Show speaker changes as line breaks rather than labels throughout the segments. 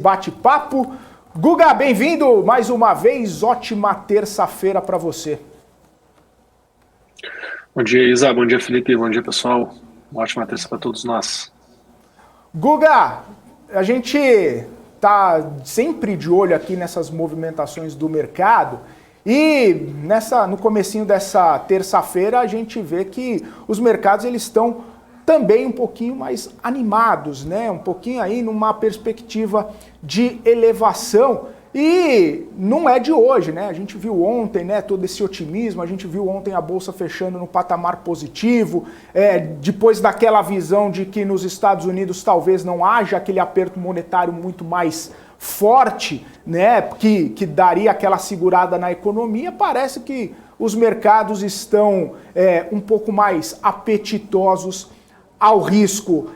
bate-papo. Guga, bem-vindo mais uma vez, ótima terça-feira para você.
Bom dia, Isa, bom dia, Felipe, bom dia, pessoal. Uma ótima terça para todos nós.
Guga, a gente tá sempre de olho aqui nessas movimentações do mercado e no comecinho dessa terça-feira a gente vê que os mercados eles estão também um pouquinho mais animados, né? Um pouquinho aí numa perspectiva de elevação. E não é de hoje, né? A gente viu ontem, né, todo esse otimismo, a gente viu ontem a Bolsa fechando no patamar positivo, depois daquela visão de que nos Estados Unidos talvez não haja aquele aperto monetário muito mais forte, né, que daria aquela segurada na economia. Parece que os mercados estão um pouco mais apetitosos ao risco.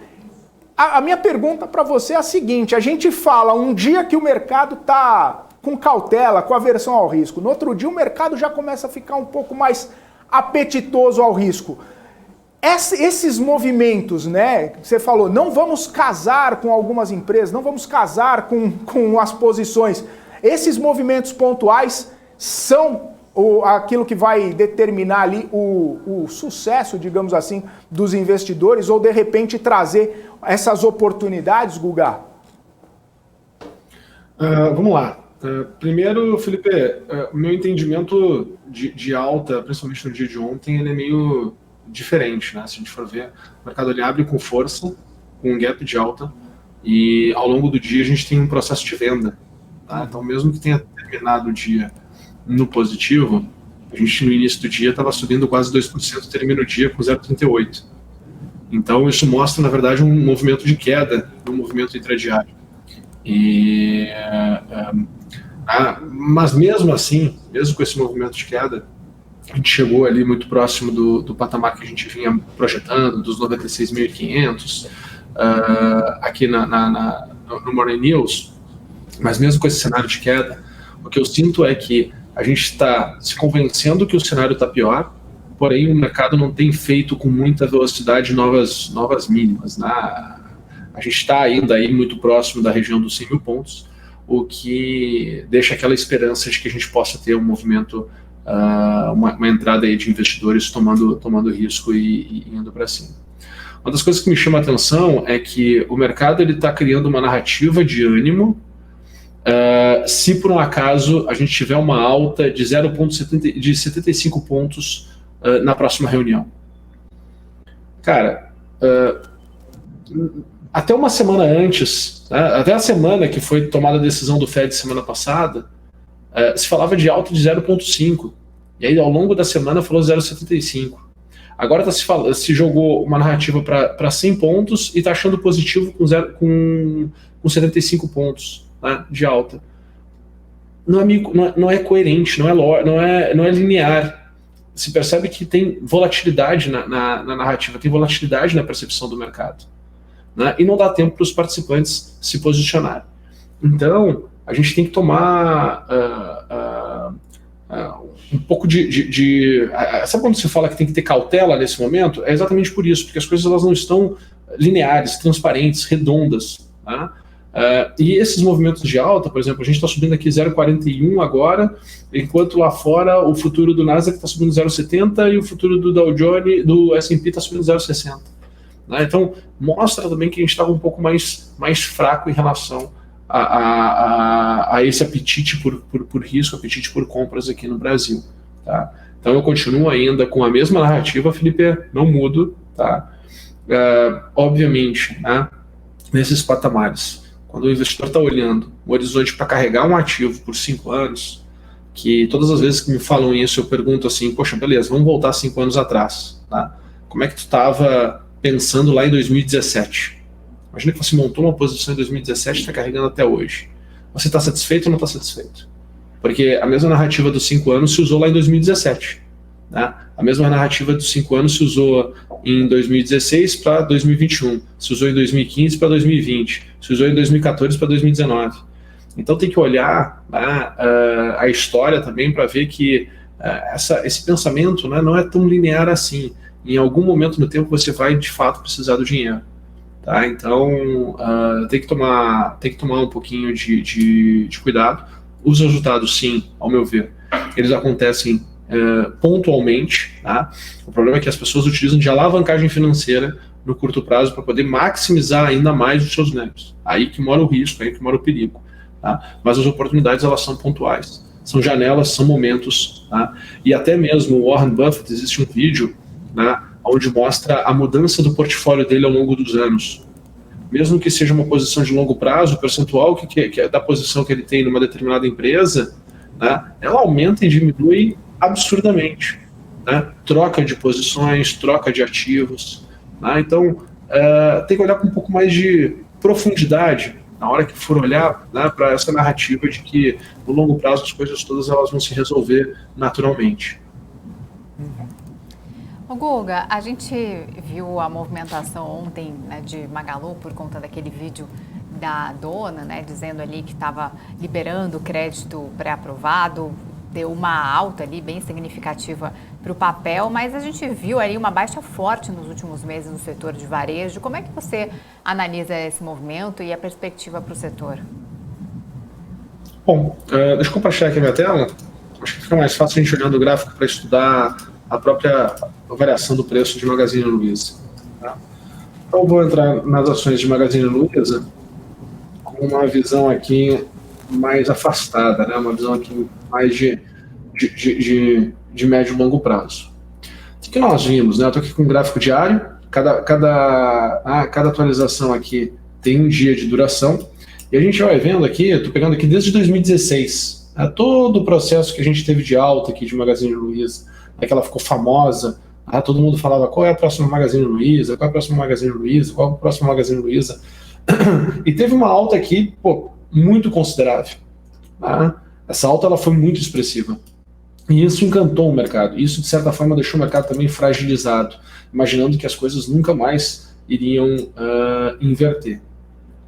A minha pergunta para você é a seguinte: a gente fala um dia que o mercado está com cautela, com aversão ao risco, no outro dia o mercado já começa a ficar um pouco mais apetitoso ao risco. Esses movimentos, né, que você falou, não vamos casar com algumas empresas, não vamos casar com as posições, esses movimentos pontuais são aquilo que vai determinar ali o sucesso, digamos assim, dos investidores, ou de repente trazer essas oportunidades, Guga?
Vamos lá. Primeiro, Felipe, o meu entendimento de alta, principalmente no dia de ontem, ele é meio diferente, né? Se a gente for ver, o mercado ele abre com força, com um gap de alta, e ao longo do dia a gente tem um processo de venda. Tá? Então, mesmo que tenha terminado o dia no positivo, a gente no início do dia estava subindo quase 2%, termina o dia com 0,38%. Então isso mostra, na verdade, um movimento de queda no movimento intradiário. Mas mesmo assim, mesmo com esse movimento de queda, a gente chegou ali muito próximo do patamar que a gente vinha projetando, dos 96.500, aqui no Morning News. Mas mesmo com esse cenário de queda, o que eu sinto é que a gente está se convencendo que o cenário está pior, porém o mercado não tem feito com muita velocidade novas mínimas, né? A gente está ainda aí muito próximo da região dos 100 mil pontos, o que deixa aquela esperança de que a gente possa ter um movimento, uma entrada aí de investidores tomando risco e indo para cima. Uma das coisas que me chama a atenção é que o mercado está criando uma narrativa de ânimo. Se por um acaso a gente tiver uma alta de 75 pontos na próxima reunião. Cara, até uma semana antes, né, até a semana que foi tomada a decisão do Fed semana passada, se falava de alta de 0,5, e aí ao longo da semana falou 0,75. Agora se jogou uma narrativa para 100 pontos e está achando positivo com 75 pontos. Né, de alta. Não é coerente, não é linear. Se percebe que tem volatilidade na narrativa, tem volatilidade na percepção do mercado. Né, e não dá tempo para os participantes se posicionarem. Então, a gente tem que tomar um pouco sabe quando se fala que tem que ter cautela nesse momento? É exatamente por isso, porque as coisas elas não estão lineares, transparentes, redondas. Né? E esses movimentos de alta, por exemplo, a gente está subindo aqui 0,41 agora, enquanto lá fora o futuro do Nasdaq está subindo 0,70 e o futuro do Dow Jones, do S&P está subindo 0,60. Né? Então, mostra também que a gente estava um pouco mais fraco em relação a esse apetite por risco, apetite por compras aqui no Brasil. Tá? Então, eu continuo ainda com a mesma narrativa, Felipe, não mudo. Tá? Obviamente, né, nesses patamares, quando o investidor está olhando o horizonte para carregar um ativo por 5 anos, que todas as vezes que me falam isso, eu pergunto assim, poxa, beleza, vamos voltar 5 anos atrás. Tá? Como é que tu estava pensando lá em 2017? Imagina que você montou uma posição em 2017 e está carregando até hoje. Você está satisfeito ou não está satisfeito? Porque a mesma narrativa dos 5 anos se usou lá em 2017. Né? A mesma narrativa dos 5 anos se usou em 2016 para 2021, se usou em 2015 para 2020, se usou em 2014 para 2019. Então tem que olhar, né, a história também para ver que esse pensamento, né, não é tão linear assim. Em algum momento no tempo você vai de fato precisar do dinheiro. Tá? Então, tem que tomar um pouquinho de cuidado. Os resultados, sim, ao meu ver, eles acontecem pontualmente. Tá? O problema é que as pessoas utilizam de alavancagem financeira no curto prazo para poder maximizar ainda mais os seus ganhos. Aí que mora o risco, aí que mora o perigo. Tá? Mas as oportunidades, elas são pontuais. São janelas, são momentos. Tá? E até mesmo o Warren Buffett, existe um vídeo, né, onde mostra a mudança do portfólio dele ao longo dos anos. Mesmo que seja uma posição de longo prazo, o percentual que é da posição que ele tem numa determinada empresa, né, ela aumenta e diminui absurdamente. Né? Troca de posições, troca de ativos. Né? Então, tem que olhar com um pouco mais de profundidade na hora que for olhar, né, para essa narrativa de que no longo prazo as coisas todas elas vão se resolver naturalmente.
Ô Guga, a gente viu a movimentação ontem, né, de Magalu por conta daquele vídeo da dona, né, dizendo ali que estava liberando crédito pré-aprovado, deu uma alta ali bem significativa para o papel, mas a gente viu ali uma baixa forte nos últimos meses no setor de varejo. Como é que você analisa esse movimento e a perspectiva para o setor?
Bom, deixa eu compartilhar aqui a minha tela. Acho que fica mais fácil a gente olhando o gráfico para estudar a própria variação do preço de Magazine Luiza. Tá? Então, eu vou entrar nas ações de Magazine Luiza com uma visão aqui mais afastada, né? Uma visão aqui mais de médio e longo prazo. O que nós vimos? Né? Eu estou aqui com um gráfico diário, cada atualização aqui tem um dia de duração, e a gente vai vendo aqui, eu estou pegando aqui desde 2016, todo o processo que a gente teve de alta aqui de Magazine Luiza, que ela ficou famosa, todo mundo falava qual é a próxima Magazine Luiza, qual é a próxima Magazine Luiza, qual é a próxima Magazine Luiza, e teve uma alta aqui, muito considerável. Tá? Essa alta ela foi muito expressiva. E isso encantou o mercado. Isso, de certa forma, deixou o mercado também fragilizado, imaginando que as coisas nunca mais iriam inverter.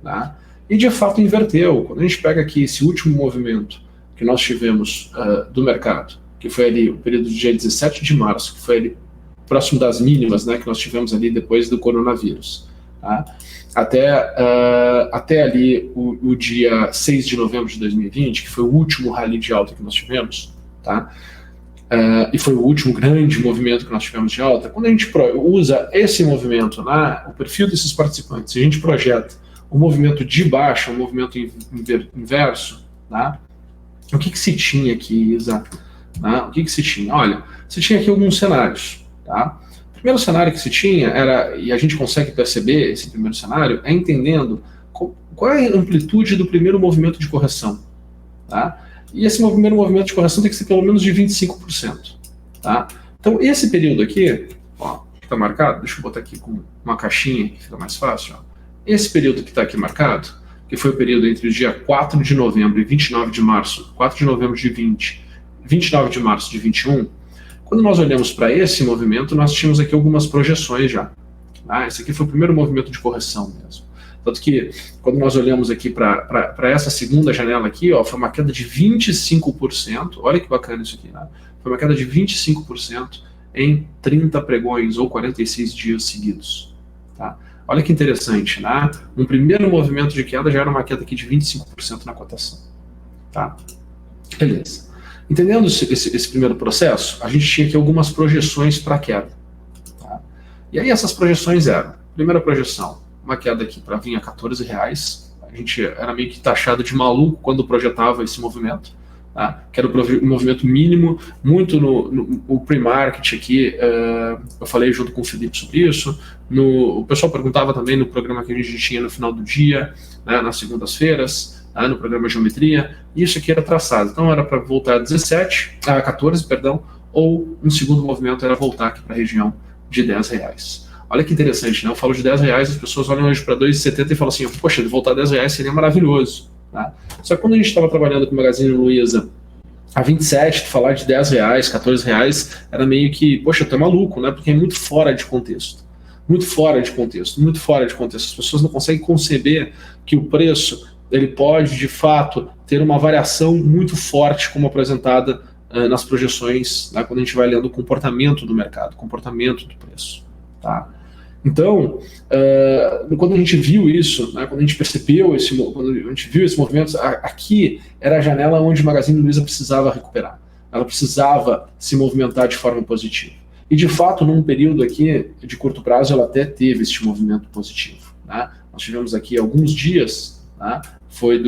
Tá? E, de fato, inverteu. Quando a gente pega aqui esse último movimento que nós tivemos do mercado, que foi ali o período do dia 17 de março, que foi ali próximo das mínimas, né, que nós tivemos ali depois do coronavírus. Tá? Até ali o dia 6 de novembro de 2020, que foi o último rally de alta que nós tivemos, tá? E foi o último grande movimento que nós tivemos de alta. Quando a gente usa esse movimento, né, o perfil desses participantes, a gente projeta um movimento de baixa, um movimento inverso, tá? O que se tinha aqui, Isa? Tá? O que se tinha? Olha, se tinha aqui alguns cenários, tá? O primeiro cenário que se tinha era, e a gente consegue perceber esse primeiro cenário, é entendendo qual é a amplitude do primeiro movimento de correção. Tá? E esse primeiro movimento de correção tem que ser pelo menos de 25%. Tá? Então, esse período aqui, ó, que está marcado, deixa eu botar aqui com uma caixinha que fica mais fácil. Ó. Esse período que está aqui marcado, que foi o período entre o dia 4 de novembro e 29 de março, 4 de novembro de 20, 29 de março de 21, quando nós olhamos para esse movimento, nós tínhamos aqui algumas projeções já. Esse aqui foi o primeiro movimento de correção mesmo. Tanto que, quando nós olhamos aqui para essa segunda janela aqui, ó, foi uma queda de 25%. Olha que bacana isso aqui. Né? Foi uma queda de 25% em 30 pregões ou 46 dias seguidos. Tá? Olha que interessante. Né? Um primeiro movimento de queda já era uma queda aqui de 25% na cotação. Tá? Beleza. Entendendo esse primeiro processo, a gente tinha aqui algumas projeções para queda. Tá? E aí essas projeções eram, primeira projeção, uma queda aqui para vir a R$14. A gente era meio que taxado de maluco quando projetava esse movimento, tá? Que era o movimento mínimo, muito no pre-market aqui, eu falei junto com o Felipe sobre isso, o pessoal perguntava também no programa que a gente tinha no final do dia, né, nas segundas-feiras, no programa Geometria, isso aqui era traçado. Então era para voltar a 14, ou um segundo movimento era voltar aqui para a região de R$10. Olha que interessante, né? Eu falo de R$10, as pessoas olham hoje para R$2,70 e falam assim, poxa, voltar a R$10 seria maravilhoso. Tá? Só que quando a gente estava trabalhando com o Magazine Luiza a 27, falar de R$10, R$14, era meio que, poxa, tá maluco, né? Porque é muito fora de contexto. Muito fora de contexto. As pessoas não conseguem conceber que o preço ele pode, de fato, ter uma variação muito forte, como apresentada nas projeções, né, quando a gente vai lendo o comportamento do mercado, comportamento do preço. Tá? Então, quando a gente viu isso, né, quando a gente percebeu quando a gente viu esse movimento, aqui era a janela onde o Magazine Luiza precisava recuperar. Ela precisava se movimentar de forma positiva. E, de fato, num período aqui de curto prazo, ela até teve este movimento positivo. Né? Nós tivemos aqui alguns dias, né? Foi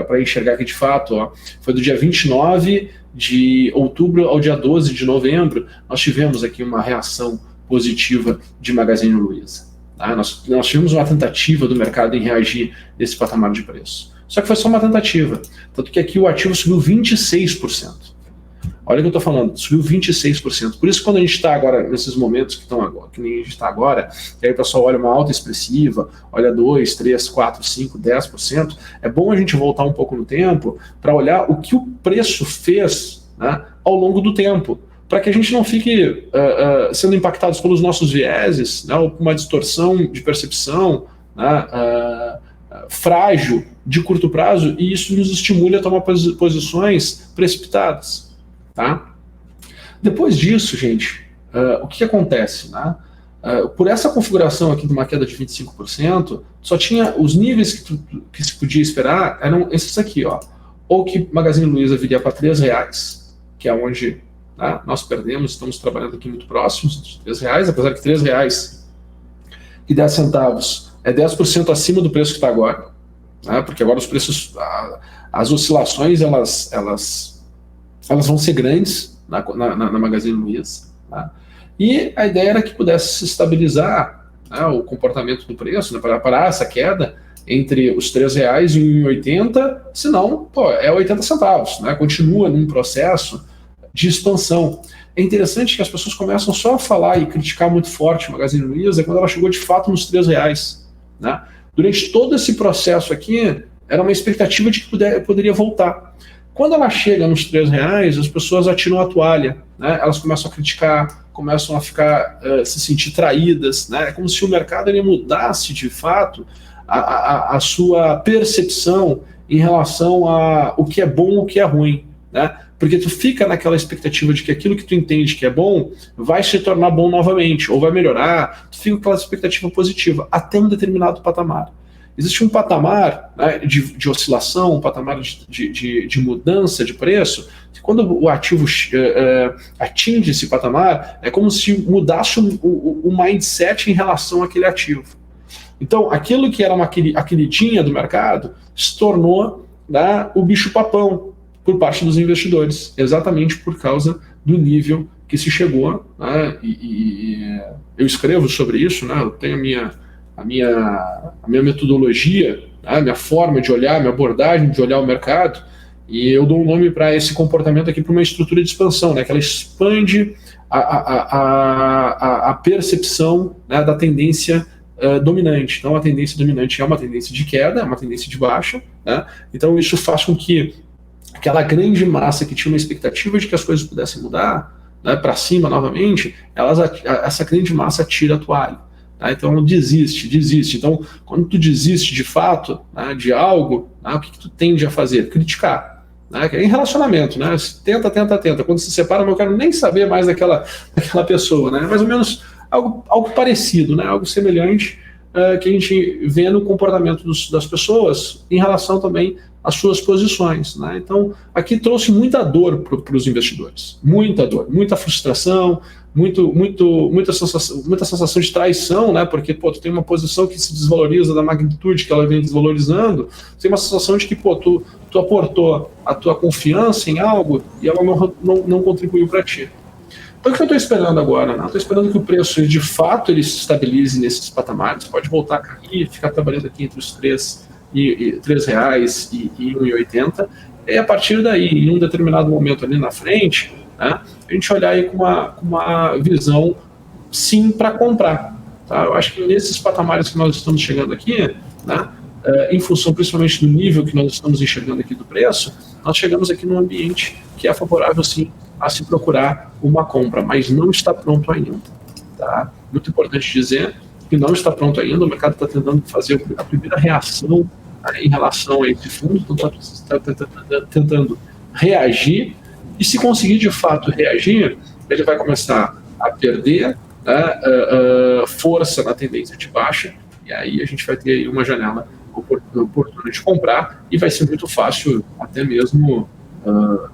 para enxergar aqui de fato, ó, foi do dia 29 de outubro ao dia 12 de novembro, nós tivemos aqui uma reação positiva de Magazine Luiza. Tá? Nós tivemos uma tentativa do mercado em reagir nesse patamar de preço. Só que foi só uma tentativa. Tanto que aqui o ativo subiu 26%. Olha o que eu estou falando, subiu 26%. Por isso, quando a gente está agora, nesses momentos que estão agora, que nem a gente está agora, e aí o pessoal olha uma alta expressiva, olha 2, 3, 4, 5, 10%, é bom a gente voltar um pouco no tempo para olhar o que o preço fez, né, ao longo do tempo, para que a gente não fique sendo impactados pelos nossos vieses, né, ou por uma distorção de percepção, né, frágil de curto prazo, e isso nos estimula a tomar posições precipitadas. Tá? Depois disso, gente, o que acontece? Né? Por essa configuração aqui de uma queda de 25%, só tinha os níveis que se podia esperar, eram esses aqui, ó. Ou que Magazine Luiza viria para R$3, que é onde, né, nós perdemos, estamos trabalhando aqui muito próximos de R$3, apesar que R$3,10 é 10% acima do preço que está agora, né, porque agora os preços, as oscilações, elas vão ser grandes na Magazine Luiza. Tá? E a ideia era que pudesse se estabilizar, né, o comportamento do preço, né, para parar essa queda entre os R$3 e R$1,80, senão é 80 centavos. Né, continua num processo de expansão. É interessante que as pessoas começam só a falar e criticar muito forte a Magazine Luiza quando ela chegou de fato nos R$3. Né? Durante todo esse processo aqui, era uma expectativa de que poderia voltar. Quando ela chega nos R$3, as pessoas atiram a toalha, né? Elas começam a criticar, começam a ficar, se sentir traídas, né? É como se o mercado ele mudasse de fato a sua percepção em relação a o que é bom e o que é ruim, né? Porque tu fica naquela expectativa de que aquilo que tu entende que é bom vai se tornar bom novamente, ou vai melhorar, tu fica com aquela expectativa positiva, até um determinado patamar. Existe um patamar, né, de oscilação, um patamar de mudança de preço, que quando o ativo atinge esse patamar, é como se mudasse o mindset em relação àquele ativo. Então, aquilo que era a queridinha do mercado se tornou, né, o bicho-papão por parte dos investidores, exatamente por causa do nível que se chegou. Né, e eu escrevo sobre isso, né, eu tenho a minha metodologia, a minha forma de olhar, a minha abordagem de olhar o mercado, e eu dou um nome para esse comportamento aqui, para uma estrutura de expansão, né, que ela expande a percepção, né, da tendência dominante. Então, a tendência dominante é uma tendência de queda, é uma tendência de baixa, né, então isso faz com que aquela grande massa que tinha uma expectativa de que as coisas pudessem mudar, né, para cima novamente, essa grande massa tira a toalha. Então desiste. Então, quando tu desiste de fato, né, de algo, né, o que tu tende a fazer? Criticar. Né, que é em relacionamento, né? Tenta. Quando se separa, eu não quero nem saber mais daquela pessoa. Né? Mais ou menos algo parecido, né? Algo semelhante que a gente vê no comportamento das pessoas em relação também às suas posições. Né? Então, aqui trouxe muita dor para os investidores. Muita dor, muita frustração, muita sensação de traição, né? Porque tu tem uma posição que se desvaloriza da magnitude que ela vem desvalorizando, tem uma sensação de que tu aportou a tua confiança em algo e ela não contribuiu para ti. Então o que eu estou esperando agora? Estou esperando que o preço de fato ele se estabilize nesses patamares, pode voltar a cair, ficar trabalhando aqui entre os R$3 e R$1,80, e a partir daí, em um determinado momento ali na frente, né, a gente olhar aí com uma visão sim para comprar. Tá? Eu acho que nesses patamares que nós estamos chegando aqui, né, em função principalmente do nível que nós estamos enxergando aqui do preço, nós chegamos aqui num ambiente que é favorável sim a se procurar uma compra, mas não está pronto ainda. Tá? Muito importante dizer que não está pronto ainda, o mercado está tentando fazer a primeira reação em relação a esse fundo, então está tentando reagir, e se conseguir de fato reagir, ele vai começar a perder né, força na tendência de baixa, e aí a gente vai ter aí uma janela oportuna de comprar, e vai ser muito fácil até mesmo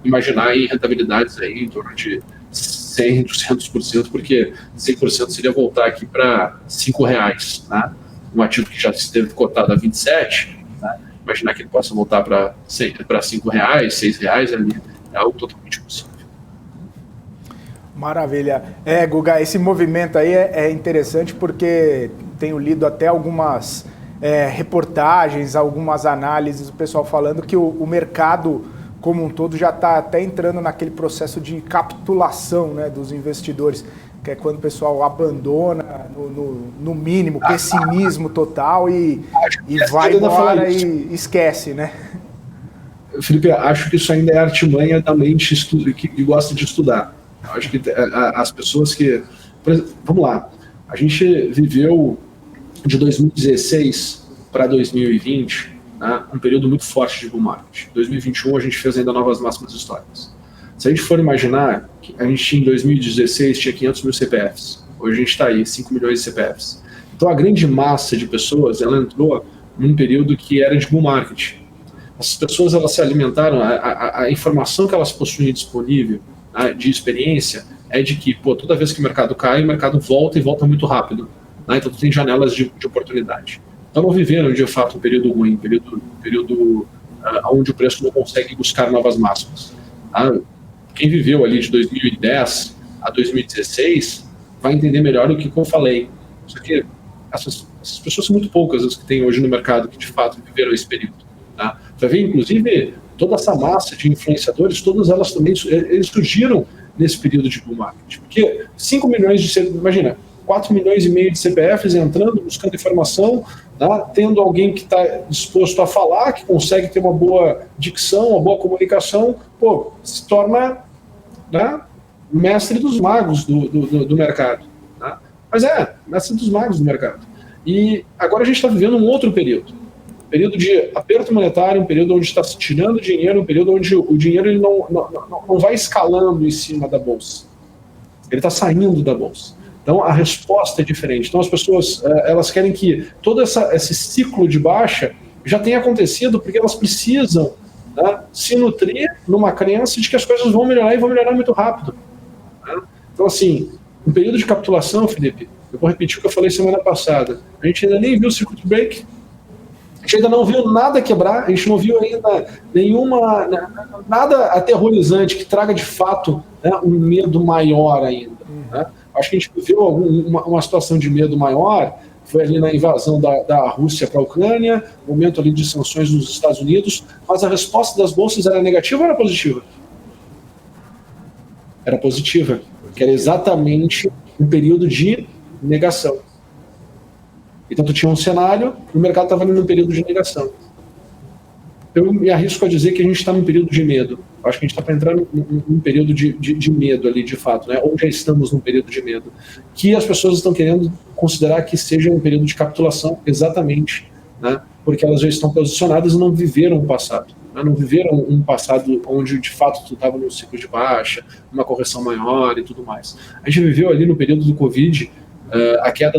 imaginar em rentabilidades aí em torno de 100%, 200%, porque 100% seria voltar aqui para R$5, né? Um ativo que já esteve cotado a 27, né? Imaginar que ele possa voltar para R$5, R$6 ali, é algo totalmente possível.
Maravilha. Guga, esse movimento aí é interessante porque tenho lido até algumas reportagens, algumas análises, o pessoal falando que o mercado como um todo já está até entrando naquele processo de capitulação, né, dos investidores, que é quando o pessoal abandona, no mínimo, pessimismo total e vai embora e esquece, né?
Felipe, acho que isso ainda é artimanha da mente que gosta de estudar. Acho que as pessoas que... Por exemplo, vamos lá, a gente viveu de 2016 para 2020, né, um período muito forte de bull market. Em 2021 a gente fez ainda novas máximas históricas. Se a gente for imaginar, que a gente em 2016 tinha 500 mil CPFs, hoje a gente está aí, 5 milhões de CPFs. Então a grande massa de pessoas, ela entrou num período que era de bull market. Essas pessoas, elas se alimentaram, a informação que elas possuem disponível, né, de experiência, é de que, toda vez que o mercado cai, o mercado volta e volta muito rápido. Né, então tem janelas de oportunidade. Então não viveram, de fato, um período ruim, período onde o preço não consegue buscar novas máximas. Quem viveu ali de 2010 a 2016 vai entender melhor o que eu falei. Só que essas pessoas são muito poucas as que tem hoje no mercado que, de fato, viveram esse período. Tá? Vai ver, inclusive, toda essa massa de influenciadores, todas elas também eles surgiram nesse período de bull market. Porque 5 milhões de... Imagina, 4 milhões e meio de CPFs entrando, buscando informação, tá? Tendo alguém que está disposto a falar, que consegue ter uma boa dicção, uma boa comunicação, se torna, né, mestre dos magos do mercado. Tá? Mas mestre dos magos do mercado. E agora a gente está vivendo um outro período de aperto monetário, um período onde está se tirando dinheiro, um período onde o dinheiro ele não vai escalando em cima da bolsa. Ele está saindo da bolsa. Então, a resposta é diferente. Então, as pessoas elas querem que todo esse ciclo de baixa já tenha acontecido, porque elas precisam, né, se nutrir numa crença de que as coisas vão melhorar e vão melhorar muito rápido. Né? Então, assim, um período de capitulação, Felipe, eu vou repetir o que eu falei semana passada, a gente ainda nem viu o circuit break, a gente ainda não viu nada quebrar, a gente não viu ainda nada aterrorizante que traga, de fato, né, um medo maior ainda. Né? Acho que a gente viveu uma situação de medo maior, foi ali na invasão da Rússia para a Ucrânia, momento ali de sanções nos Estados Unidos, mas a resposta das bolsas era negativa ou era positiva? Era positiva, que era exatamente um período de negação. Então tu tinha um cenário, o mercado estava num período de negação. Eu me arrisco a dizer que a gente está num período de medo. Acho que a gente está para entrar num período de medo ali, de fato, né? Ou já estamos num período de medo. Que as pessoas estão querendo considerar que seja um período de capitulação, exatamente, né? Porque elas já estão posicionadas e não viveram o passado. Né? Não viveram um passado onde, de fato, tu estava num ciclo de baixa, uma correção maior e tudo mais. A gente viveu ali no período do Covid, a queda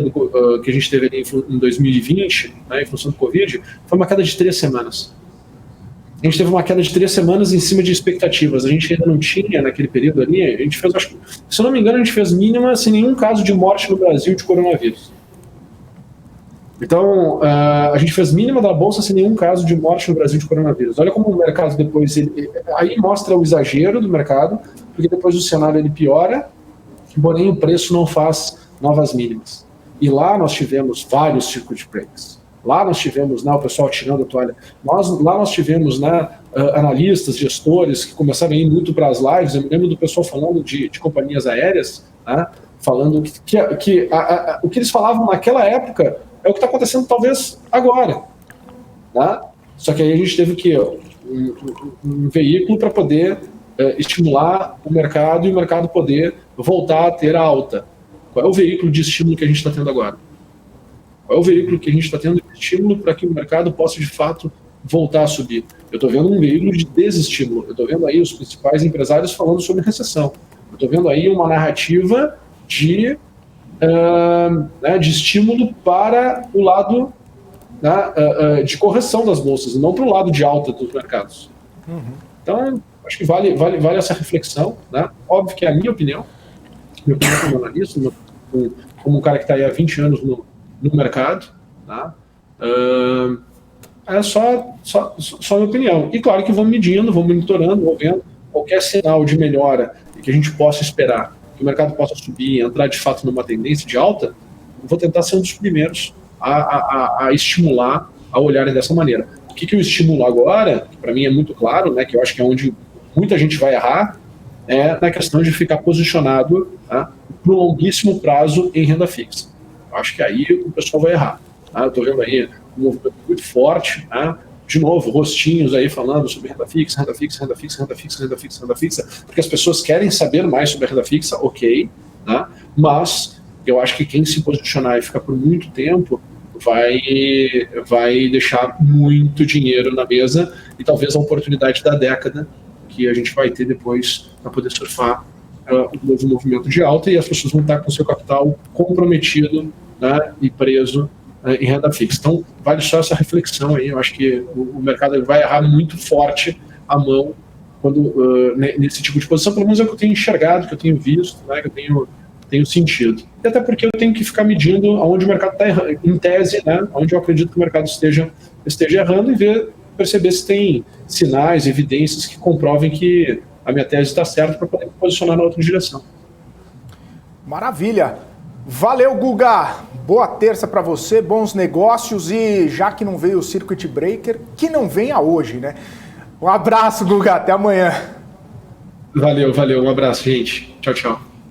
que a gente teve ali em 2020, né, em função do Covid, foi uma queda de 3 semanas. A gente teve uma queda de 3 semanas em cima de expectativas. A gente ainda não tinha, naquele período ali, a gente fez, acho que, se eu não me engano, a gente fez mínima sem nenhum caso de morte no Brasil de coronavírus. Então, a gente fez mínima da Bolsa sem nenhum caso de morte no Brasil de coronavírus. Olha como o mercado depois... aí mostra o exagero do mercado, porque depois o cenário ele piora, porém o preço não faz novas mínimas. E lá nós tivemos vários circuit breaks. Lá nós tivemos, né, o pessoal tirando a toalha. Lá nós tivemos, né, analistas, gestores que começaram a ir muito para as lives. Eu me lembro do pessoal falando de companhias aéreas, né, falando que o que eles falavam naquela época é o que está acontecendo talvez agora. Né? Só que aí a gente teve um veículo para poder estimular o mercado e o mercado poder voltar a ter alta. Qual é o veículo de estímulo que a gente está tendo agora? Qual é o veículo que a gente está tendo de estímulo para que o mercado possa, de fato, voltar a subir? Eu estou vendo um veículo de desestímulo. Eu estou vendo aí os principais empresários falando sobre recessão. Eu estou vendo aí uma narrativa de de estímulo para o lado, né, de correção das bolsas, não para o lado de alta dos mercados. Então, acho que vale essa reflexão, né? Óbvio que é a minha opinião como analista, como um cara que está aí há 20 anos no mercado, tá? É só a minha opinião. E claro que vou medindo, vou monitorando, vou vendo qualquer sinal de melhora que a gente possa esperar, que o mercado possa subir, entrar de fato numa tendência de alta, vou tentar ser um dos primeiros a estimular a olharem dessa maneira. O que eu estimulo agora, que para mim é muito claro, né, que eu acho que é onde muita gente vai errar, é na questão de ficar posicionado, tá, por um longuíssimo prazo em renda fixa. Eu acho que aí o pessoal vai errar. Tá? Eu estou vendo aí um movimento muito forte, tá? De novo, rostinhos aí falando sobre renda fixa, renda fixa, renda fixa, renda fixa, renda fixa, renda fixa, porque as pessoas querem saber mais sobre a renda fixa, ok, tá? Mas eu acho que quem se posicionar e ficar por muito tempo vai deixar muito dinheiro na mesa e talvez a oportunidade da década que a gente vai ter depois para poder surfar um novo movimento de alta, e as pessoas vão estar com o seu capital comprometido, né, e preso em renda fixa. Então, vale só essa reflexão aí. Eu acho que o mercado vai errar muito forte a mão quando, nesse tipo de posição, pelo menos é o que eu tenho enxergado, que eu tenho visto, né, que eu tenho sentido. E até porque eu tenho que ficar medindo aonde o mercado está errando, em tese, né, onde eu acredito que o mercado esteja errando, e perceber se tem sinais, evidências que comprovem que a minha tese está certa para poder me posicionar na outra direção.
Maravilha! Valeu, Guga! Boa terça para você, bons negócios, e já que não veio o Circuit Breaker, que não venha hoje, né? Um abraço, Guga, até amanhã.
Valeu, um abraço, gente. Tchau, tchau.